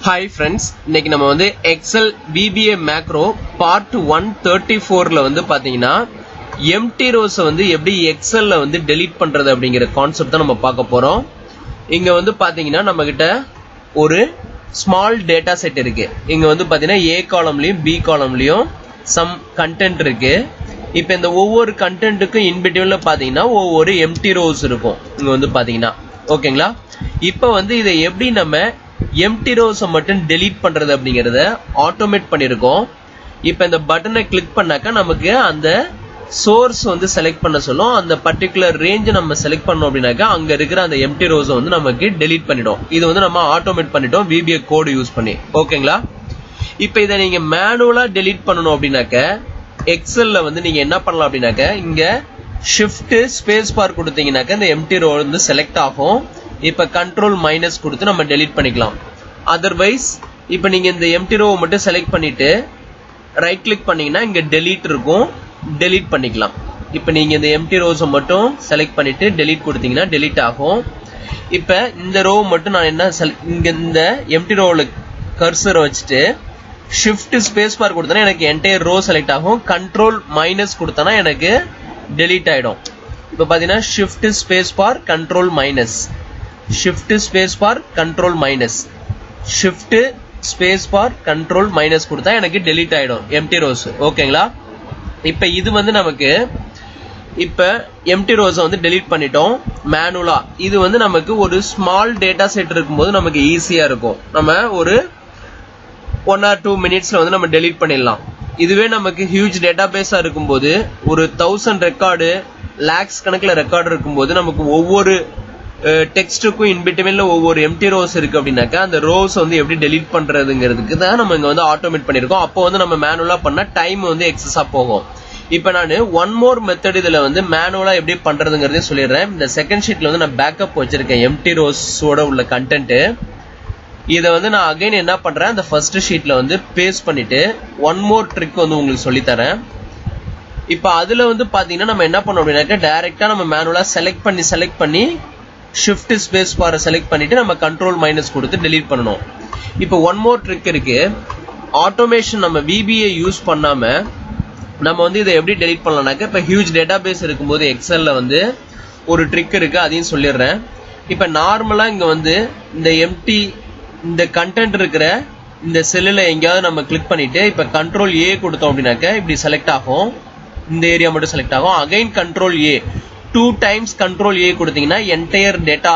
Hi friends, இன்னைக்கு நம்ம வந்து Excel VBA macro part 134ல வந்து பாத்தீங்கன்னா empty rows வந்து எப்படி Excel ல வந்து delete பண்றது அப்படிங்கிற கான்செப்ட் தான் நம்ம பார்க்க போறோம். இங்க வந்து பாத்தீங்கன்னா நம்மகிட்ட ஒரு small data set இருக்கு. இங்க வந்து பாத்தீங்கன்னா A columnலயும் B columnலயும் some content இருக்கு. இப்போ இந்த ஒவ்வொரு கண்டென்ட்க்கும் இன் பிட்வீன்ல பாத்தீங்கன்னா ஒவ்வொரு empty rows இருக்கும். இங்க வந்து பாத்தீங்கன்னா ஓகேங்களா? இப்போ வந்து இதை எப்படி நம்ம empty rows மட்டும் delete பண்றது அப்படிங்கறத ஆட்டோமேட் பண்ணிருக்கோம். இப்போ இந்த பட்டனை கிளிக் பண்ணாக்க நமக்கு அந்த சோர்ஸ் வந்து செலக்ட் பண்ண சொல்லும். அந்த பர்టిక్యులர் ரேஞ்ச் நம்ம செலக்ட் பண்ணோம் அப்படினாக்க அங்க இருக்கிற அந்த empty rows வந்து நமக்கு delete பண்ணிடும். இது வந்து நம்ம ஆட்டோமேட் பண்ணிட்டோம் VBA கோட் யூஸ் பண்ணி. ஓகேங்களா? இப்போ இத நீங்க மேனுவலா delete பண்ணனும் அப்படினாக்க எக்ஸல்ல வந்து நீங்க என்ன பண்ணலாம் அப்படினாக்க இங்க shift space bar கொடுத்தீங்கனாக்க இந்த empty row வந்து செலக்ட் ஆகும். இப்ப கண்ட்ரோல் மைனஸ் கொடுத்து நம்ம delete பண்ணிக்கலாம். அதர்வைஸ் இப்ப நீங்க இந்த empty row மட்டும் செலக்ட் பண்ணிட்டு ரைட் கிளிக் பண்ணீங்கன்னா இங்க delete இருக்கும், delete பண்ணிக்கலாம். இப்ப நீங்க இந்த empty rows மட்டும் செலக்ட் பண்ணிட்டு delete கொடுத்தீங்கன்னா delete ஆகும். இப்ப இந்த row மட்டும் நான் என்ன இங்க இந்த empty rowல கர்சர் வச்சிட்டு shift space bar கொடுத்தனா எனக்கு entire row செலக்ட் ஆகும். கண்ட்ரோல் மைனஸ் கொடுத்தனா எனக்கு delete ஆயிடும். இப்ப பாத்தீங்கன்னா shift space bar control minus shift space bar control minus shift space bar control minus கொடுத்தா எனக்கு delete ஆயிடும் empty rows. ஓகேங்களா? இப்ப இது வந்து நமக்கு இப்ப empty rows வந்து delete பண்ணிட்டோம் மேனுவலா. இது வந்து நமக்கு ஒரு ஸ்மால் டேட்டா செட் இருக்கும்போது நமக்கு ஈஸியா இருக்கும். நம்ம ஒரு 1 or 2 minutesல வந்து நம்ம delete பண்ணிடலாம். இதுவே நமக்கு ஹியூஜ் டேட்டாபேஸா இருக்கும்போது ஒரு 1000 ரெக்கார்டு lakhs கணக்குல ரெக்கார்டு இருக்கும்போது நமக்கு ஒவ்வொரு டெக்ஸ்டுக்கும் இன் பிட்வீன்ல ஒவ்வொரு empty rows இருக்கு அப்படினாக்க அந்த rows வந்து எப்படி delete பண்றதுங்கிறதுக்கு தான் நம்ம இங்க வந்து ஆட்டோமேட் பண்ணிருக்கோம். அப்போ வந்து நம்ம மேனுவலா பண்ணா டைம் வந்து எக்ஸஸா போகும். இப்போ நான் ஒன் மோர் மெத்தட் இதுல வந்து மேனுவலா எப்படி பண்றதுங்கறதை சொல்லிடுறேன். இந்த செகண்ட் ஷீட்ல வந்து நான் பேக்கப் வச்சிருக்கேன் empty rows ஓட உள்ள கண்டென்ட். இத வந்து நான் அகைன் என்ன பண்றேன், அந்த ஃபர்ஸ்ட் ஷீட்ல வந்து பேஸ்ட் பண்ணிட்டு ஒன் மோர் ட்ரிக் வந்து உங்களுக்கு சொல்லி தரேன். இப்போ அதுல வந்து பாத்தீங்கன்னா நம்ம என்ன பண்ணோம் அப்படினாக்க டைரக்டா நம்ம மேனுவலா செலக்ட் பண்ணி shift space bar செலக்ட் பண்ணிட்டு நம்ம கண்ட்ரோல் மைனஸ் கொடுத்து delete பண்ணனும். இப்போ ஒன் மோர் ட்ரிக் இருக்கு. ஆட்டோமேஷன் நம்ம VBA யூஸ் பண்ணாம நம்ம வந்து இதை எப்படி delete பண்ணலாம்னாக்க இப்ப ஹியூஜ் டேட்டாபேஸ் இருக்கும்போது எக்ஸல்ல வந்து ஒரு ட்ரிக் இருக்கு, அதையும் சொல்லிடுறேன். இப்ப நார்மலா இங்க வந்து இந்த கண்டென்ட் இருக்கிற இந்த செல்லுல எங்கயாவது நம்ம கிளிக் பண்ணிட்டு இப்ப கண்ட்ரோல் A கொடுத்தோம் அப்படினாக்க இப்படி செலக்ட் ஆகும். இந்த ஏரியா மட்டும் செலக்ட் ஆகும். Again control A 2 times control A கொடுத்தீங்கன்னா என்டையர் டேட்டா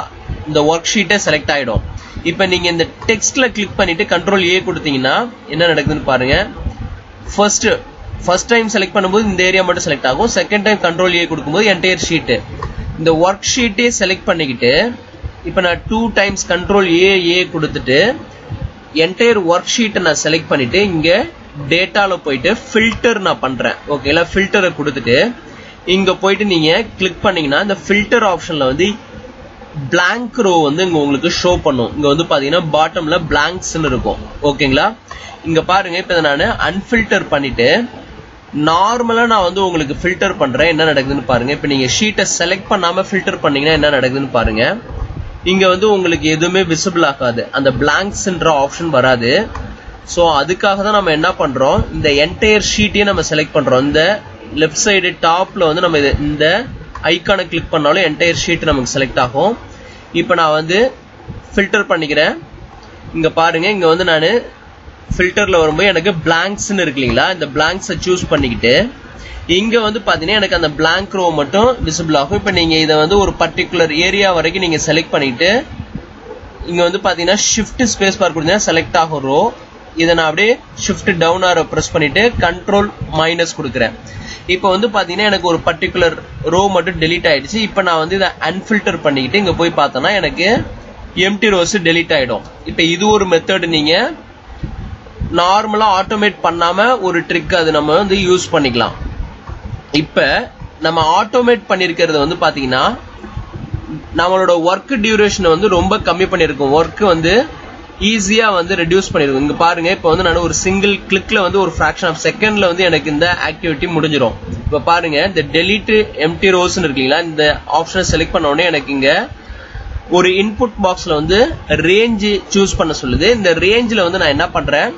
இந்த ஒர்க் ஷீட்டே செலக்ட் ஆயிடும். இப்ப நீங்க இந்த டெக்ஸ்ட்ல கிளிக் பண்ணிட்டு கண்ட்ரோல் A கொடுத்தீங்கன்னா என்ன நடக்குதுன்னு பாருங்க. ஃபர்ஸ்ட் டைம் செலக்ட் பண்ணும்போது இந்த ஏரியா மட்டும் செலக்ட் ஆகும். செகண்ட் டைம் கண்ட்ரோல் A கொடுக்கும்போது என்டையர் ஷீட் இந்த ஒர்க் ஷீட்டே செலக்ட் பண்ணிக்கிட்டு இப்ப நான் 2 times கண்ட்ரோல் A கொடுத்துட்டு என்டையர் ஒர்க் ஷீட்டை நான் செலக்ட் பண்ணிட்டு இங்க டேட்டால போயிட்டு ஃபில்டர் நான் பண்றேன். ஓகேங்களா? ஃபில்டரை கொடுத்துட்டு இங்க போயிட்டு நீங்க கிளிக் பண்ணீங்கன்னா இந்த ஃபில்டர் ஆப்ஷன்ல வந்து blank row வந்து இங்க உங்களுக்கு ஷோ பண்ணும். இங்க வந்து பாத்தீங்கன்னா பாட்டம்ல blanksன்னு இருக்கும். ஓகேங்களா? இங்க பாருங்க. இப்ப நான் அன்ஃபில்டர் பண்ணிட்டு நார்மலா நான் வந்து உங்களுக்கு ஃபில்டர் பண்றேன். என்ன நடக்குதுன்னு பாருங்க. இப்ப நீங்க ஷீட்டை செலக்ட் பண்ணாம ஃபில்டர் பண்ணீங்கன்னா என்ன நடக்குதுன்னு பாருங்க. இங்க வந்து உங்களுக்கு எதுவுமே விசிபிள் ஆகாது, அந்த பிளாங்க்ஸ்ன்ற ஆப்ஷன் வராது. சோ அதுக்காக தான் நம்ம என்ன பண்றோம், இந்த என்டையர் ஷீட்டையே நம்ம செலக்ட் பண்றோம். இந்த லெஃப்ட் சைடு டாப்ல வந்து நம்ம இந்த ஐகானை கிளிக் பண்ணாலும் என்டையர் ஷீட் நமக்கு செலக்ட் ஆகும். இப்போ நான் வந்து ஃபில்டர் பண்ணிக்கிறேன். இங்க பாருங்க. இங்க வந்து நான் ஃபில்டர்ல வரும்போது எனக்கு பிளாங்க்ஸ்ன்னு இருக்கு இல்லைங்களா, இந்த பிளாங்க்ஸை சூஸ் பண்ணிக்கிட்டு இங்க வந்து பாத்தீங்கன்னா எனக்கு அந்த blank row மட்டும் விசிபிள் ஆகும். இப்ப நீங்க இதை வந்து ஒரு பர்டிகுலர் ஏரியா வரைக்கும் நீங்க செலக்ட் பண்ணிட்டு இங்க வந்து பாத்தீங்கன்னா shift space bar கொடுத்தீங்கன்னா செலக்ட் ஆகும் row. இதை நான் அப்படியே shift down arrow press பண்ணிட்டு கண்ட்ரோல் மைனஸ் கொடுக்குறேன். இப்போ வந்து பாத்தீங்கன்னா எனக்கு ஒரு பர்டிகுலர் row மட்டும் delete ஆயிடுச்சு. இப்போ நான் வந்து இதை அன்ஃபில்டர் பண்ணிக்கிட்டு இங்க போய் பார்த்தோன்னா எனக்கு empty rows delete ஆயிடும். இப்போ இது ஒரு மெத்தட் நீங்க நார்மலா ஆட்டோமேட் பண்ணாம ஒரு ட்ரிக் அது நம்ம வந்து யூஸ் பண்ணிக்கலாம். இப்ப நம்ம ஆட்டோமேட் பண்ணிருக்கிறது வந்து பாத்தீங்கன்னா நம்மளோட ஒர்க் டியூரேஷன் வந்து ரொம்ப கம்மி பண்ணிருக்கோம். ஒர்க் வந்து ஈஸியா வந்து ரெடியூஸ் பண்ணிருக்கோம். இங்க பாருங்க. இப்ப வந்து நான் ஒரு சிங்கிள் கிளிக்ல வந்து ஒரு ஃபிராக்ஷன் ஆஃப் செகண்ட்ல வந்து எனக்கு இந்த ஆக்டிவிட்டி முடிஞ்சிடும். இப்ப பாருங்க, இந்த delete empty rows இருக்கு இல்லைங்களா, இந்த ஆப்ஷனை செலக்ட் பண்ண உடனே எனக்கு இங்க ஒரு இன்புட் பாக்ஸ்ல வந்து ரேஞ்ச் சூஸ் பண்ண சொல்லுது. இந்த ரேஞ்சில் வந்து நான் என்ன பண்றேன்,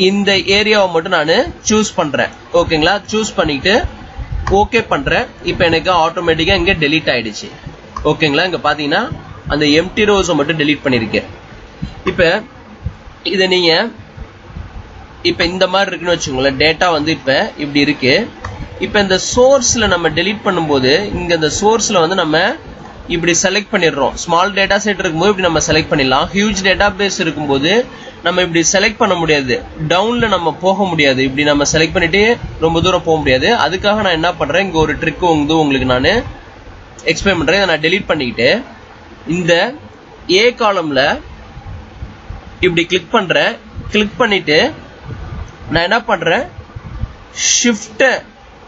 இந்த ஏரியாவை மட்டும் நான் சூஸ் பண்றேன். ஓகேங்களா, சூஸ் பண்ணிட்டு ஓகே பண்றேன். இப்போ எனக்கு ஆட்டோமேட்டிக்கா இங்க டெலீட் ஆயிடுச்சு. ஓகேங்களா, இங்க பாத்தீங்கன்னா அந்த எம்டி ரோஸை மட்டும் டெலீட் பண்ணிருக்கேன். இப்ப இதை நீங்க இப்ப இந்த மாதிரி இருக்குன்னு வச்சுக்கோங்களேன். டேட்டா வந்து இப்ப இப்படி இருக்கு. இப்ப இந்த சோர்ஸ்ல நம்ம டெலீட் பண்ணும்போது இங்க இந்த சோர்ஸ்ல வந்து நம்ம இப்படி செலக்ட் பண்ணிடுறோம். ஸ்மால் டேட்டா செட் இருக்கும்போது இப்படி நம்ம செலக்ட் பண்ணிடலாம். ஹியூஜ் டேட்டா பேஸ் இருக்கும்போது நம்ம இப்படி செலக்ட் பண்ண முடியாது, டவுன்ல நம்ம போக முடியாது. இப்படி நம்ம செலக்ட் பண்ணிட்டு ரொம்ப தூரம் போக முடியாது. அதுக்காக நான் என்ன பண்றேன், இங்க ஒரு ட்ரிக் வந்து உங்களுக்கு நான் எக்ஸ்பிளைன் பண்றேன். இதை நான் டெலீட் பண்ணிக்கிட்டு இந்த ஏ காலம்ல இப்படி கிளிக் பண்றேன். கிளிக் பண்ணிட்டு நான் என்ன பண்றேன், ஷிஃப்ட்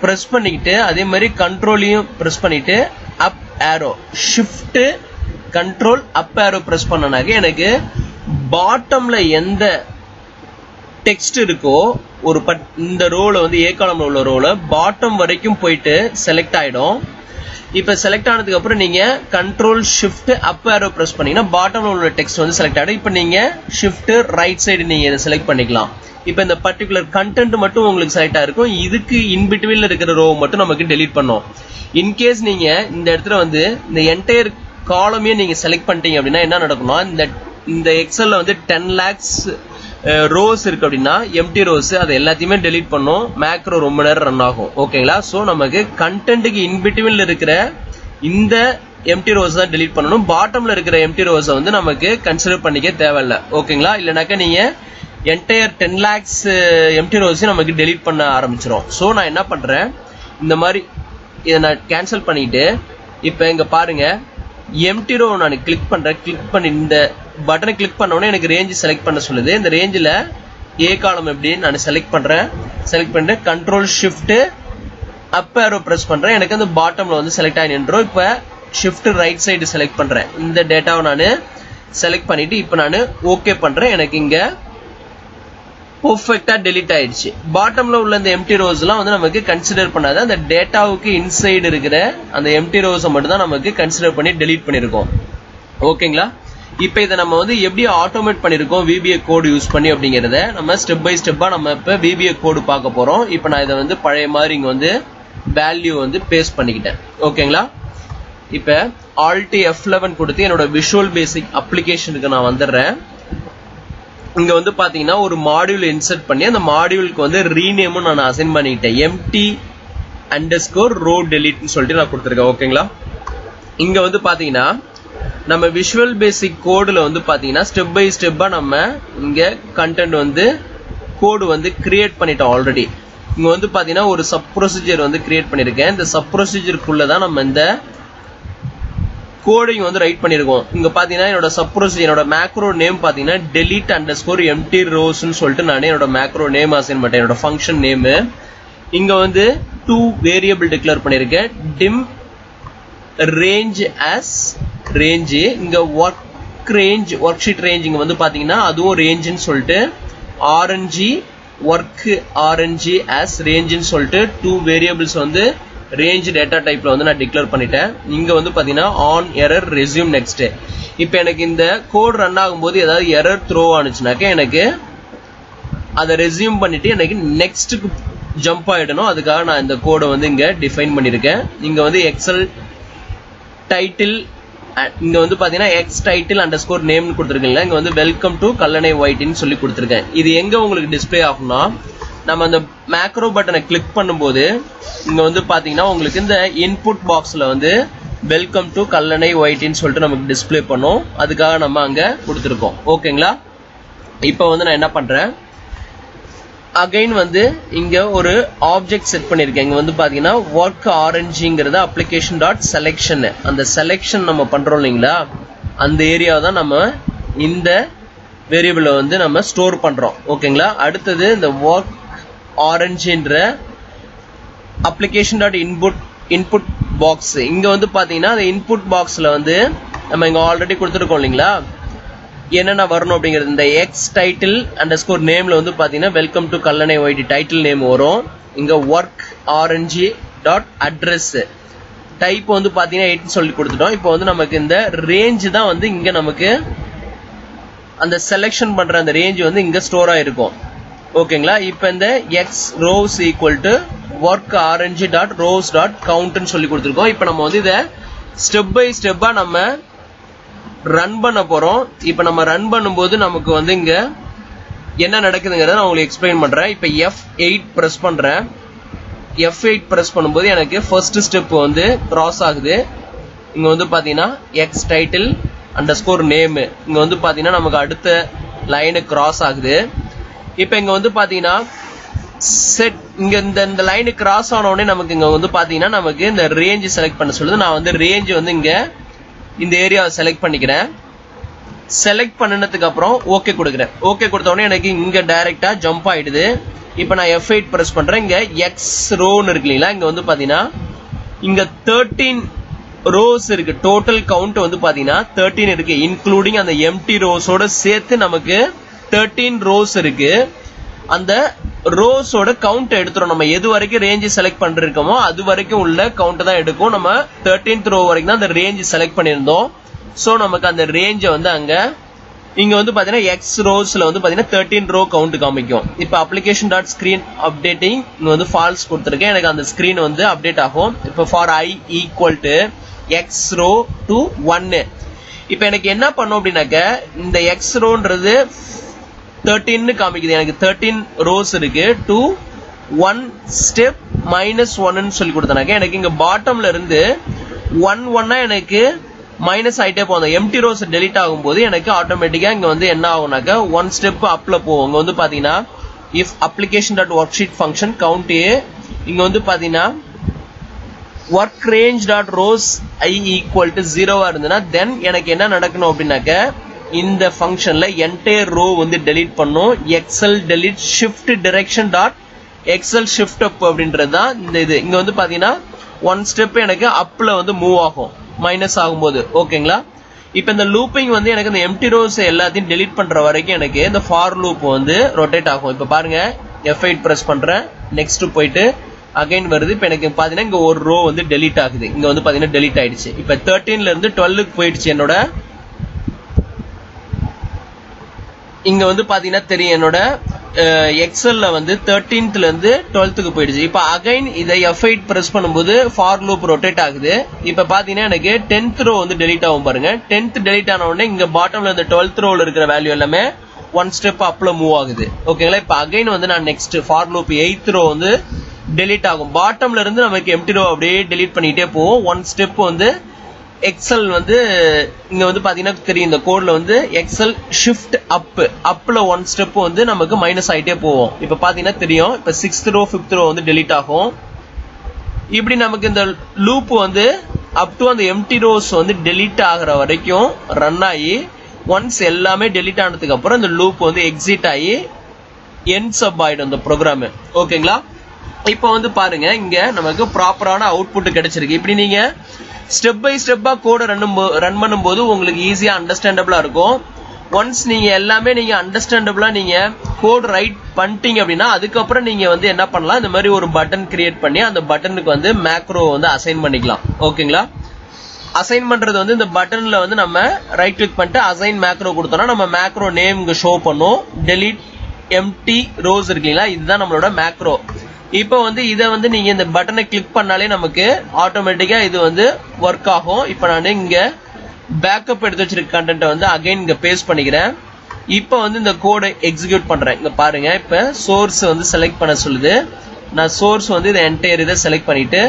பிரஸ் பண்ணிக்கிட்டு அதே மாதிரி கண்ட்ரோலையும் பிரஸ் பண்ணிட்டு up arrow, shift control up arrow press பண்ணனாக்க எனக்கு பாட்டம்ல எந்த டெக்ஸ்ட் இருக்கோ ஒரு இந்த ரோல வந்து ஏ காலம்ல உள்ள ரோல பாட்டம் வரைக்கும் போயிட்டு செலக்ட் ஆயிடும். இப்ப செலக்ட் ஆனதுக்கு அப்புறம் நீங்க கண்ட்ரோல் ஷிஃப்ட் அப் ஏரோ பிரஸ் பண்ணீங்கன்னா பாட்டம்ல உள்ள டெக்ஸ்ட் வந்து செலக்ட் ஆயிடும். இப்ப நீங்க ஷிஃப்ட் ரைட் சைடு நீங்க இதை செலக்ட் பண்ணிக்கலாம். இப்ப இந்த பர்டிகுலர் கண்டென்ட் மட்டும் உங்களுக்கு செலக்ட் ஆயிருக்கும். இதுக்கு இன்பிட்வீன்ல இருக்கிற ரோ மட்டும் நமக்கு டெலீட் பண்ணும். இன்கேஸ் நீங்க இந்த இடத்துல வந்து இந்த என்டையர் காலமையும் நீங்க செலக்ட் பண்ணிட்டீங்க அப்படின்னா என்ன நடக்கும்னா, இந்த எக்ஸல்ல வந்து 10 lakhs ரோஸ் இருக்கு அப்படின்னா எம்டி ரோஸ் அது எல்லாத்தையுமே டெலீட் பண்ணும். மேக்ரோ ரொம்ப நேரம் ரன் ஆகும். ஓகேங்களா, சோ நமக்கு கண்டென்ட்டுக்கு இன்பிட்வீன்ல இருக்கிற இந்த எம்டி ரோஸ் தான் டெலீட் பண்ணணும். பாட்டம்ல இருக்கிற எம்டி ரோஸை வந்து நமக்கு கன்சிடர் பண்ணிக்க தேவையில்லை. ஓகேங்களா, இல்லைனாக்கா நீங்க என்டையர் 10 lakhs எம்டி ரோஸையும் நமக்கு டெலீட் பண்ண ஆரம்பிச்சிடும். ஸோ நான் என்ன பண்றேன், இந்த மாதிரி இதை நான் கேன்சல் பண்ணிட்டு இப்போ இங்க பாருங்க எம்டி ரோ நான் கிளிக் பண்றேன். கிளிக் பண்ணி இந்த பட்டனை கிளிக் பண்ண உடனே எனக்கு ரேஞ்ச் செலக்ட் பண்ண சொல்லுது. இந்த ரேஞ்சில் ஏ காலம் எப்படி நான் செலக்ட் பண்றேன். செலக்ட் பண்ணிட்டு கண்ட்ரோல் ஷிஃப்ட் அப் ஏரோ பிரஸ் பண்றேன். எனக்கு அந்த பாட்டம்ல வந்து செலக்ட் ஆகி நின்றோம். இப்போ ஷிஃப்ட் ரைட் சைடு செலக்ட் பண்றேன். இந்த டேட்டாவை நான் செலக்ட் பண்ணிட்டு இப்போ நான் ஓகே பண்றேன். எனக்கு இங்க பெர்ஃபெக்ட்டா டெலீட் ஆயிடுச்சு. பாட்டம்ல உள்ள இந்த எம்டி ரோஸ் எல்லாம் வந்து நமக்கு கன்சிடர் பண்ணாது. அந்த டேட்டாவுக்கு இன்சைடு இருக்கிற அந்த எம்டி ரோஸை மட்டும் தான் நமக்கு கன்சிடர் பண்ணி டெலீட் பண்ணிருக்கோம். ஓகேங்களா, இப்போ இதை நம்ம வந்து எப்படி ஆட்டோமேட் பண்ணிருக்கோம் VBA கோடு யூஸ் பண்ணி அப்படிங்கறத நம்ம ஸ்டெப் பை ஸ்டெப்பா நம்ம இப்ப VBA கோடு பார்க்க போறோம். இப்போ நான் இதை வந்து பழைய மாதிரி இங்க வந்து வேல்யூ வந்து பேஸ்ட் பண்ணிக்கிட்டேன். ஓகேங்களா, இப்போ Alt F11 கொடுத்து என்னோட விஷுவல் பேசிக் அப்ளிகேஷனுக்கு நான் வந்துடுறேன். இங்க வந்து பாத்தீங்கன்னா ஒரு மாடியூல் இன்சர்ட் பண்ணி அந்த மாடியூலுக்கு வந்து ரீநேமும் நான் அசைன் பண்ணிட்டேன். empty_row delete ன்னு சொல்லிட்டு நான் கொடுத்துருக்கேன். ஓகேங்களா, இங்க வந்து பாத்தீங்கன்னா நம்ம விஷுவல் பேசிக் கோடுல வந்து பாத்தீங்கன்னா ஸ்டெப் பை ஸ்டெப்பா நம்ம இங்க கண்டென்ட் வந்து கோடு வந்து கிரியேட் பண்ணிட்டோம் ஆல்ரெடி. இங்க வந்து பாத்தீங்கன்னா ஒரு சப் ப்ரொசீஜர் வந்து கிரியேட் பண்ணிருக்கேன். இந்த சப் ப்ரொசீஜருக்குள்ளதான் நம்ம இந்த கோடிங் வந்து ரைட் பண்ணிருக்கோம். இங்க பாத்தீங்கன்னா என்னோட சப் ப்ரொசீஜர் என்னோட மேக்ரோ நேம் பாத்தீங்கன்னா delete_empty rows ன்னு சொல்லிட்டு நான் என்னோட மேக்ரோ நேம் அசைன் பண்ணிட்டேன். என்னோட ஃபங்க்ஷன் நேம் இங்க வந்து 2 வேரியபிள் டிக்ளேர் பண்ணிருக்கேன். dim range as range, இங்க work range worksheet range இங்க வந்து பாத்தீங்கன்னா அதுவும் range ன்னு சொல்லிட்டு rng work rng as range ன்னு சொல்லிட்டு 2 வேரியபிள்ஸ் வந்து ரேஞ்ச் டேட்டா டைப்ல வந்து நான் டிக்ளேர் பண்ணிட்டேன். இங்க வந்து பாத்தீங்கன்னா ஆன் எரர் ரெஸ்யூம் நெக்ஸ்ட். இப்போ எனக்கு இந்த கோட் ரன் ஆகும்போது ஏதாவது எரர் த்ரோ ஆனிச்சுனாக்க எனக்கு அதை ரெஸ்யூம் பண்ணிட்டு எனக்கு நெக்ஸ்ட்டுக்கு ஜம்ப் ஆயிடணும். அதுக்காக நான் இந்த கோடை வந்து இங்க டிஃபைன் பண்ணிருக்கேன். இங்க வந்து எக்ஸல் டைட்டில் இங்க வந்து பாத்தீங்கன்னா எக்ஸ் டைட்டில் அண்டர்ஸ்கோர் நேம்னு கொடுத்துருக்கீங்களா. இங்க வந்து வெல்கம் டு கல்லணை ஒயிட்னு சொல்லி கொடுத்துருக்கேன். இது எங்க உங்களுக்கு டிஸ்பிளே ஆகும்னா நம்ம அந்த மேக்ரோ பட்டனை கிளிக் பண்ணும்போது இங்க வந்து பாத்தீங்கன்னா உங்களுக்கு இந்த இன்புட் பாக்ஸ்ல வந்து வெல்கம் டு கல்லணை ஒயிட்னு சொல்லிட்டு நமக்கு டிஸ்பிளே பண்ணும். அதுக்காக நம்ம அங்க கொடுத்துருக்கோம். ஓகேங்களா, இப்போ வந்து நான் என்ன பண்றேன், அகைன் வந்து இங்க ஒரு ஆப்ஜெக்ட் செட் பண்ணிருக்கேன். இங்க வந்து பாத்தீங்கன்னா ஒர்க் ஆரஞ்சுங்கிறது அப்ளிகேஷன் டாட் செலக்ஷன். அந்த செலக்ஷன் நம்ம பண்றோம் இல்லைங்களா, அந்த ஏரியாவை தான் நம்ம இந்த வேரியபிளை வந்து நம்ம ஸ்டோர் பண்றோம். ஓகேங்களா, அடுத்தது இந்த ஒர்க் ஆரஞ்சுன்ற அப்ளிகேஷன் டாட் இன்புட் பாக்ஸ். இங்க வந்து பாத்தீங்கன்னா அந்த இன்புட் பாக்ஸ்ல வந்து நம்ம இங்க ஆல்ரெடி கொடுத்துருக்கோம் இல்லைங்களா, என்னென்ன வரணும் அப்படிங்கிறது. இந்த எக்ஸ் டைட்டில் அண்டர்ஸ்கோர் நேம்ல வந்து பாத்தீங்கன்னா welcome to Kallanai white title name வரும். இங்க work orange dot address type வந்து பாத்தீங்கன்னா 8 சொல்லி கொடுத்துட்டோம். இப்போ வந்து நமக்கு இந்த ரேஞ்ச் தான் வந்து இங்க நமக்கு அந்த செலக்ஷன் பண்ற அந்த ரேஞ்ச் வந்து இங்க ஸ்டோர் ஆயிருக்கும். ஓகேங்களா? இப்போ இந்த x rows equal to work rng.rows.count ன்னு சொல்லி கொடுத்துருக்கோம். இப்போ நம்ம வந்து இதை ஸ்டெப் பை ஸ்டெப்பா நம்ம ரன் பண்ண போறோம். இப்போ நம்ம ரன் பண்ணும்போது நமக்கு வந்து இங்க என்ன நடக்குதுங்கிறத நான் உங்களுக்கு எக்ஸ்பிளைன் பண்றேன். இப்போ F8 பிரஸ் பண்றேன். F8 பிரஸ் பண்ணும்போது எனக்கு ஃபர்ஸ்ட் ஸ்டெப் வந்து கிராஸ் ஆகுது. இங்க வந்து பாத்தீங்கன்னா x title underscore name இங்க வந்து பாத்தீங்கன்னா நமக்கு அடுத்த லைன் கிராஸ் ஆகுது. இப்போ இங்க வந்து பாத்தீங்கன்னா செட் இங்க இந்த லைன் கிராஸ் ஆன உடனே நமக்கு இங்க வந்து பாத்தீங்கன்னா நமக்கு இந்த ரேஞ்ச் செலக்ட் பண்ண சொல்லுது. நான் வந்து ரேஞ்ச் வந்து இங்க இந்த ஏரியாவை செலக்ட் பண்ணிக்கிறேன். செலக்ட் பண்ணதுக்கு அப்புறம் ஓகே கொடுக்குறேன். ஓகே கொடுத்த உடனே எனக்கு இங்க டைரக்டா ஜம்ப் ஆயிடுது. இப்போ நான் F8 பிரஸ் பண்றேன். இங்க x ரோன்னு இருக்கு இல்லைங்களா? இங்க வந்து பாத்தீங்கன்னா இங்க 13 ரோஸ் இருக்கு. டோட்டல் கவுண்ட் வந்து பாத்தீங்கன்னா 13 இருக்கு. இன்க்ளூடிங் அந்த எம்டி ரோஸோட சேர்த்து நமக்கு 13 ரோஸ் இருக்கு. அந்த ரோஸோட கவுண்ட் எடுத்துரும். நம்ம எது வரைக்கும் ரேஞ்ச் செலக்ட் பண்ணிருக்கோமோ அது வரைக்கும் உள்ள கவுண்ட் தான் எடுக்கும். நம்ம 13th ரோ வரைக்கும் தான் அந்த ரேஞ்ச் செலக்ட் பண்ணிருந்தோம். சோ நமக்கு அந்த ரேஞ்ச வந்து அங்க இங்க வந்து பாத்தீங்கன்னா எக்ஸ் ரோஸ்ல வந்து பாத்தீங்கன்னா 13 ரோ கவுண்ட் காமிக்கும். இப்போ அப்ளிகேஷன் டாட் ஸ்கிரீன் அப்டேட்டிங் இங்க வந்து ஃபால்ஸ் கொடுத்துருக்கேன். எனக்கு அந்த ஸ்கிரீன் வந்து அப்டேட் ஆகும். இப்போ for i equal to x row to 1. இப்போ எனக்கு என்ன பண்ணும் அப்படின்னாக்க இந்த எக்ஸ் ரோன்றது 13 காமிக்குது. எனக்கு 13 ரோஸ் இருக்கு. டு 1 ஸ்டெப் -1 ன்னு சொல்லி கொடுத்தனாக்க எனக்கு இங்க பாட்டம்ல இருந்து 1 எனக்கு மைனஸ் ஆயிட்டே போகும். எம்டி ரோஸ் டெலிட் ஆகும்போது எனக்கு ஆட்டோமேட்டிக்கா இங்க வந்து என்ன ஆகும்னாக்க 1 ஸ்டெப் அப்ல போகும். இங்க வந்து பாத்தீங்கன்னா if application dot worksheet function count a இங்க வந்து பாத்தீங்கன்னா work range dot rows I equal to 0 இருந்ததுன்னா then எனக்கு என்ன நடக்கணும் அப்படின்னாக்க இந்த ஃபங்க்ஷன்ல என்டையர் ரோ வந்து டெலீட் பண்ணும். Xl delete shift direction dot xl shift up அப்படின்றது தான் இந்த இது. இங்க வந்து பாத்தீங்கன்னா 1 ஸ்டெப் எனக்கு அப்ல வந்து மூவ் ஆகும் மைனஸ் ஆகும்போது. ஓகேங்களா? இப்போ இந்த லூப்பிங் வந்து எனக்கு இந்த எம்டி ரோஸ் எல்லாத்தையும் டெலீட் பண்ற வரைக்கும் எனக்கு இந்த ஃபார் லூப் வந்து ரொட்டேட் ஆகும். இப்போ பாருங்க F8 பிரஸ் பண்றேன். நெக்ஸ்ட் போயிட்டு அகைன் வருது. இப்போ எனக்கு பாத்தீங்கன்னா இங்க ஒரு ரோ வந்து டெலீட் ஆகுது. இங்க வந்து பாத்தீங்கன்னா டெலீட் ஆயிடுச்சு. இப்போ 13ல இருந்து 12க்கு போயிடுச்சு. என்னோட இங்க வந்து பாத்தீங்கன்னா தெரியும் என்னோட எக்ஸல்ல வந்து 13th இருந்து 12க்கு போயிடுச்சு. இப்போ அகைன் இதை F8 பிரஸ் பண்ணும்போது ஃபார் லூப் ரொட்டேட் ஆகுது. இப்போ பாத்தீங்கன்னா எனக்கு 10th ரோ வந்து டெலீட் ஆகும் பாருங்க. 10th டெலீட் ஆன உடனே இங்க பாட்டம்ல இந்த 12th ரோல இருக்கிற வேல்யூ எல்லாமே 1 ஸ்டெப் அப்ல மூவ் ஆகுது. ஓகேங்களா? இப்போ அகைன் வந்து நான் next for loop 8th row வந்து டெலீட் ஆகும். பாட்டம்ல இருந்து நமக்கு எம்டி ரோ அப்படியே டெலீட் பண்ணிட்டே போவோம். 1 ஸ்டெப் வந்து எக்ஸல் வந்து இங்க வந்து பாத்தீங்கன்னா தெரியும் இந்த கோட்ல வந்து எக்ஸல் ஷிஃப்ட் அப்ல 1 ஸ்டெப் வந்து நமக்கு மைனஸ் ஆயிட்டே போவோம். இப்ப பாத்தீங்கன்னா தெரியும். இப்ப 6th ரோ 5th ரோ வந்து டெலீட் ஆகும். இப்படி நமக்கு இந்த லூப் வந்து அப் டு அந்த எம்டி ரோஸ் வந்து டெலீட் ஆகுற வரைக்கும் ரன் ஆகி ஒன்ஸ் எல்லாமே டெலீட் ஆனதுக்கு அப்புறம் இந்த லூப் வந்து எக்ஸிட் ஆகி எண்ட் சப் ஆயிடும் இந்த ப்ரோக்ராம். ஓகேங்களா? இப்போ வந்து பாருங்க இங்க நமக்கு ப்ராப்பரான அவுட்புட் கிடைச்சிருக்கு. இப்படி நீங்க ஸ்டெப் பை ஸ்டெப்பா கோட ரன் பண்ணும்போது உங்களுக்கு ஈஸியா அண்டர்ஸ்டாண்டபிளா இருக்கும். ஒன்ஸ் நீங்க எல்லாமே நீங்க அண்டர்ஸ்டாண்டபிளா நீங்க கோட் ரைட் பண்ணிட்டீங்க அப்படின்னா அதுக்கப்புறம் நீங்க வந்து என்ன பண்ணலாம், இந்த மாதிரி ஒரு பட்டன் கிரியேட் பண்ணி அந்த பட்டனுக்கு வந்து மேக்ரோ வந்து அசைன் பண்ணிக்கலாம். ஓகேங்களா? அசைன் பண்றது வந்து இந்த பட்டன்ல வந்து நம்ம ரைட் கிளிக் பண்ணிட்டு அசைன் மேக்ரோ கொடுத்தோம்னா நம்ம மேக்ரோ நேம் இங்க ஷோ பண்ணும். டெலீட் எம்டி ரோஸ் இருக்கீங்களா, இதுதான் நம்மளோட மேக்ரோ. இப்போ வந்து இதை வந்து நீங்க இந்த பட்டனை கிளிக் பண்ணாலே நமக்கு ஆட்டோமேட்டிக்கா இது வந்து ஒர்க் ஆகும். இப்போ நான் இங்க பேக்கப் எடுத்து வச்சிருக்க கண்டென்ட் வந்து அகைன் இங்க பேஸ்ட் பண்ணிக்கிறேன். இப்போ வந்து இந்த கோடை எக்ஸிக்யூட் பண்றேன். இங்க பாருங்க இப்ப சோர்ஸ் வந்து செலக்ட் பண்ண சொல்லுது. நான் சோர்ஸ் வந்து இந்த என்டையர் இதை செலக்ட் பண்ணிட்டு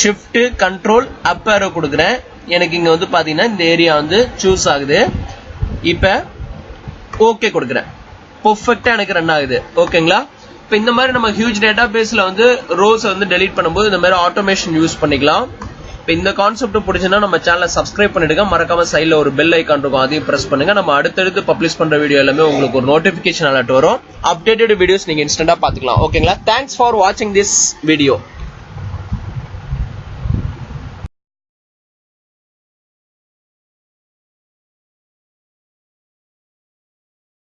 ஷிஃப்ட் கண்ட்ரோல் அப் ஏரோ கொடுக்குறேன். எனக்கு இங்க வந்து பாத்தீங்கன்னா இந்த ஏரியா வந்து சூஸ் ஆகுது. இப்ப ஓகே கொடுக்குறேன். பெர்ஃபெக்ட்டா எனக்கு ரன் ஆகுது. ஓகேங்களா? இப்போ இந்த மாதிரி நம்ம ஹியூஜ் டேட்டா பேஸ்ல வந்து ரோஸ் வந்து டெலீட் பண்ணும்போது இந்த மாதிரி ஆட்டோமேஷன் யூஸ் பண்ணிக்கலாம். இப்போ இந்த கான்செப்ட் பிடிச்சுன்னா நம்ம சேனலை சப்ஸ்கிரைப் பண்ணிடுங்க. மறக்காம சைட்ல ஒரு பெல் ஐக்கான் இருக்கும், அதையும் பிரஸ் பண்ணுங்க. நம்ம அடுத்தடுத்து பப்ளிஷ் பண்ற வீடியோ எல்லாமே உங்களுக்கு ஒரு நோட்டிபிகேஷன் அலர்ட் வரும். அப்டேட்டட் வீடியோஸ் நீங்க இன்ஸ்டன்டா பாத்துக்கலாம். ஓகேங்களா? தேங்க்ஸ் ஃபார் வாட்சிங் திஸ் வீடியோ.